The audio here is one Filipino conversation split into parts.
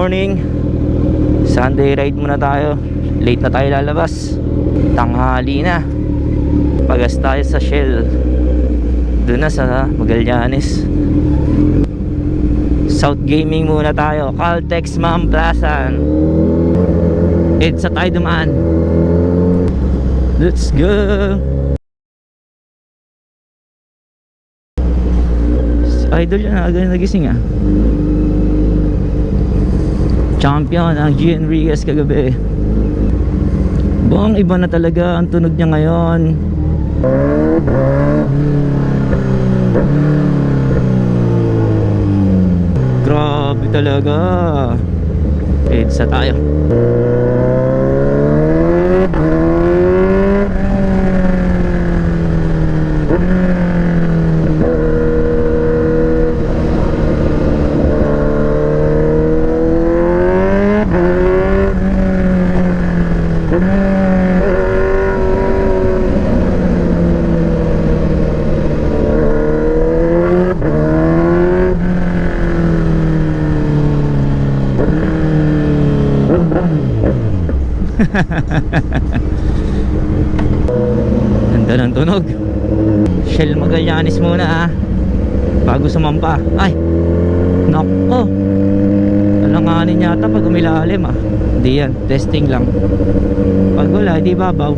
morning. Sunday ride muna tayo. Late na tayo lalabas. Tanghali na. Pagas tayo sa Shell. Doon na sa Magallanes. South Gaming muna tayo. Caltex Mamplasan. EDSA tayo dumaan. Let's go. Idol yan, aga nagising ah. Champion ang G. Enriquez kagabi. Buong iba na talaga ang tunog niya ngayon. Grabe talaga. EDSA tayo. Ganda ng tunog. Shell Magallanes muna ah, bago sumampa. Ay, nako, alanganin yata pag umilalim ah. Hindi yan, testing lang. Pag wala, hindi babaw.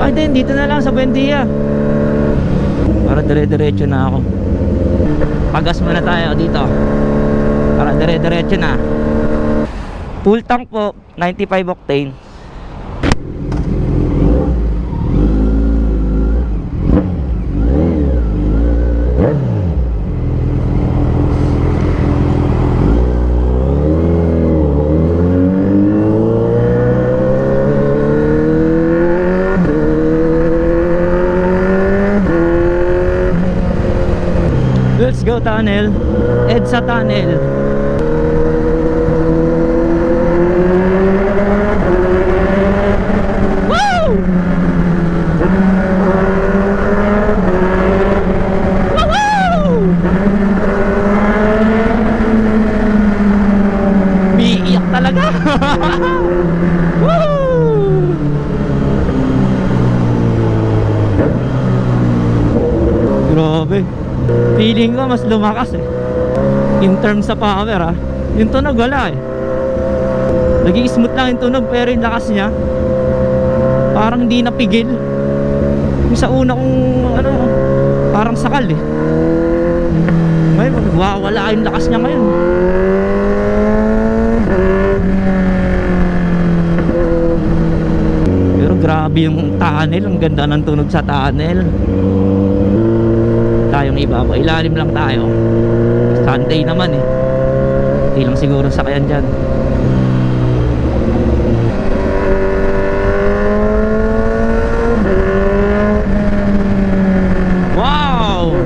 Ay din, dito na lang sa Buendia. Para dire-diretso na ako. Pagas muna tayo dito para dire-diretso na. Full tank po, 95 octane. Let's go tunnel. EDSA tunnel. Biiyak talaga. Grabe. Feeling ko mas lumakas eh. In terms sa power ah. Yung tunog wala eh. Naging smooth lang yung tunog, pero yung lakas niya parang hindi napigil. Yung sa una kong ano, parang sakal eh. Ngayon wala yung lakas niya ngayon. Pero grabe yung tunnel. Ang ganda ng tunog sa tunnel. Tayong iba, ilalim lang tayo. Sunday naman eh. Hindi lang siguro sakayan dyan. Wow!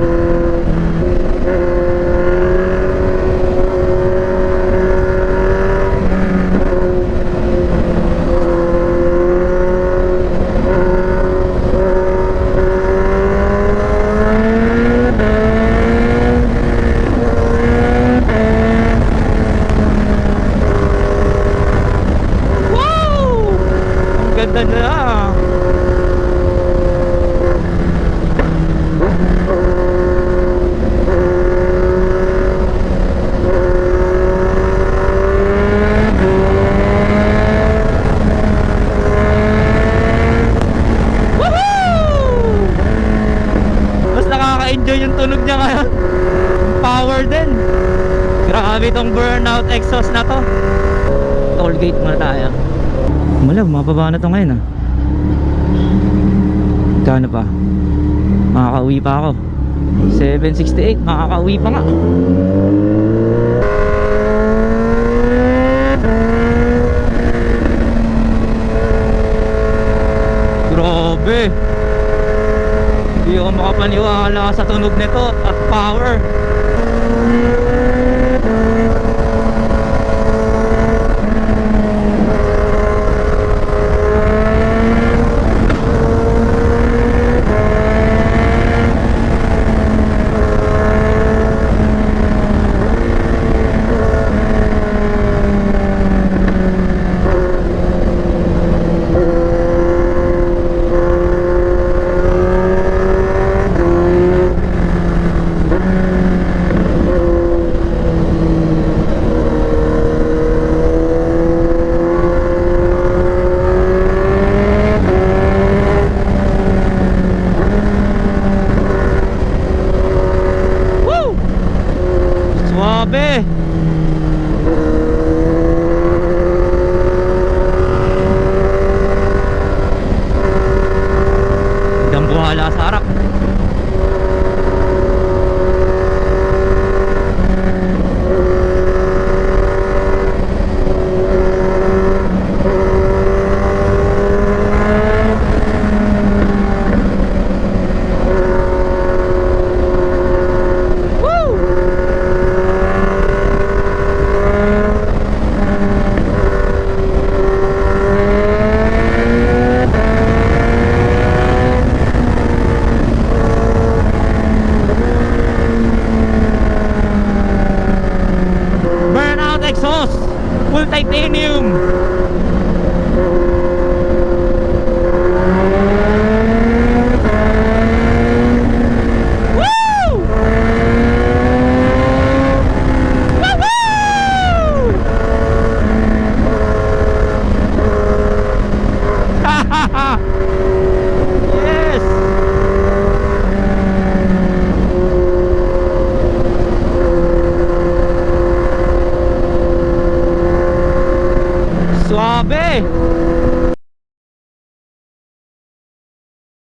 Ganda na. Mas nakaka-enjoy yung tunog niya ngayon. Power din. Grabe tong burnout exhaust na to. Toll gate muna tayo. Malaw, mababa na to ngayon ah. Kano pa? Makakauwi pa ako. 768, makakauwi pa nga. Grabe. Hindi ako makapaniwala sa tunog nito at power. Suabe.